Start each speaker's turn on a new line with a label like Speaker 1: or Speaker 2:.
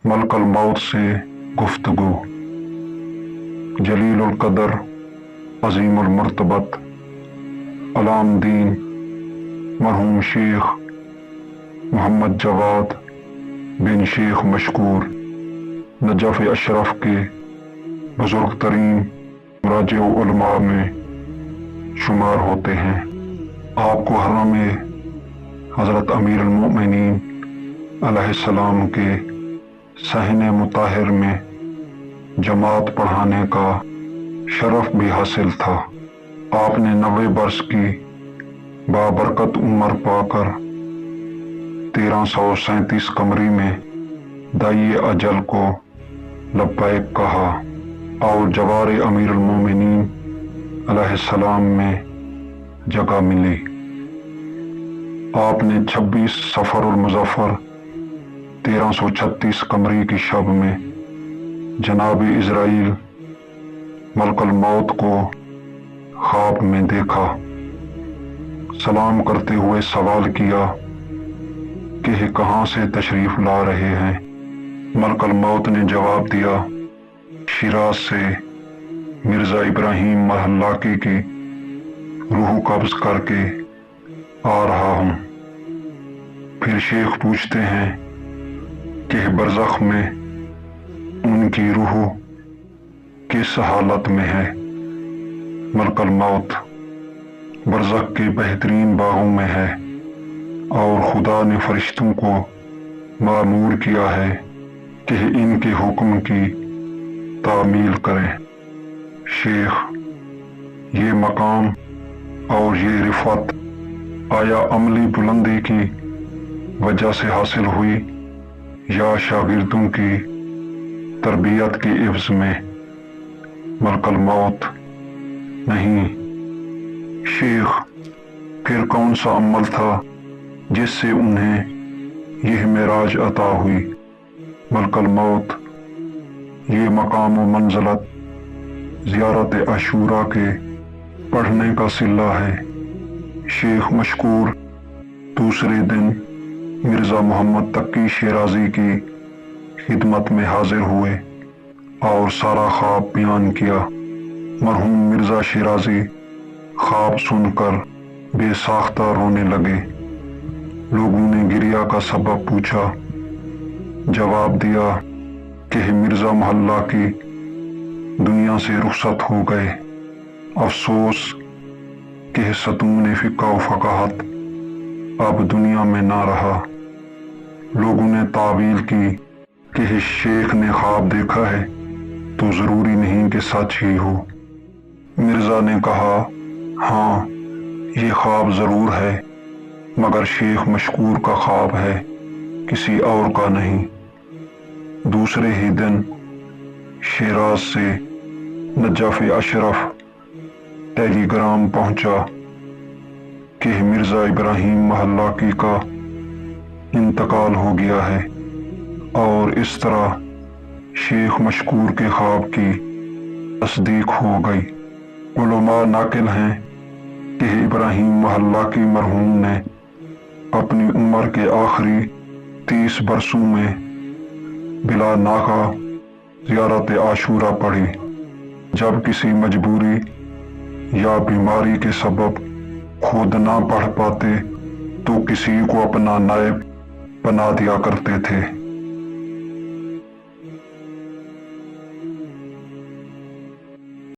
Speaker 1: ملک الموت سے گفتگو۔ جلیل القدر، عظیم المرتبت، علام دین مرحوم شیخ محمد جواد بن شیخ مشکور نجف اشرف کے بزرگ ترین مراجع علماء میں شمار ہوتے ہیں۔ آپ کو حرم حضرت امیر المؤمنین علیہ السلام کے صحن مطہر میں جماعت پڑھانے کا شرف بھی حاصل تھا۔ آپ نے 90 برس کی بابرکت عمر پا کر 1337 قمری میں دائی اجل کو لبیک کہا اور جوار امیر المومنین علیہ السلام میں جگہ ملی۔ آپ نے 26 صفر المظفر 1336 قمری کی شب میں جناب عزرائیل ملک الموت کو خواب میں دیکھا۔ سلام کرتے ہوئے سوال کیا کہ کہاں سے تشریف لا رہے ہیں؟ ملک الموت نے جواب دیا، شیراز سے مرزا ابراہیم محلاکی کی روح قبض کر کے آ رہا ہوں۔ پھر شیخ پوچھتے ہیں کہ برزخ میں ان کی روح کس حالت میں ہے؟ ملک الموت برزخ کے بہترین باغوں میں ہے اور خدا نے فرشتوں کو مأمور کیا ہے کہ ان کے حکم کی تعمیل کریں۔ شیخ، یہ مقام اور یہ رفعت آیا عملی بلندی کی وجہ سے حاصل ہوئی یا شاگردوں کی تربیت کے عوض میں؟ ملک الموت، نہیں۔ شیخ، پھر کون سا عمل تھا جس سے انہیں یہ معراج عطا ہوئی؟ ملک الموت، یہ مقام و منزلت زیارت عاشوراء کے پڑھنے کا صلہ ہے۔ شیخ مشکور دوسرے دن مرزا محمد تقی شیرازی کی خدمت میں حاضر ہوئے اور سارا خواب بیان کیا۔ مرحوم مرزا شیرازی خواب سن کر بے ساختہ رونے لگے۔ لوگوں نے گریہ کا سبب پوچھا۔ جواب دیا کہ مرزا محلاکی دنیا سے رخصت ہو گئے۔ افسوس کہ ستون فقہ و فقاہت اب دنیا میں نہ رہا۔ لوگوں نے تعویل کی کہ شیخ نے خواب دیکھا ہے تو ضروری نہیں کہ سچ ہی ہو۔ مرزا نے کہا، ہاں، یہ خواب ضرور ہے، مگر شیخ مشکور کا خواب ہے، کسی اور کا نہیں۔ دوسرے ہی دن شیراز سے نجف اشرف ٹیلی گرام پہنچا کہ مرزا ابراہیم محلاکی کا انتقال ہو گیا ہے، اور اس طرح شیخ مشکور کے خواب کی تصدیق ہو گئی۔ علماء ناقل ہیں کہ ابراہیم محلاکی مرحوم نے اپنی عمر کے آخری 30 برسوں میں بلا ناغہ زیارت عاشوراء پڑھی۔ جب کسی مجبوری یا بیماری کے سبب خود نہ پڑھ پاتے تو کسی کو اپنا نائب بنا دیا کرتے تھے۔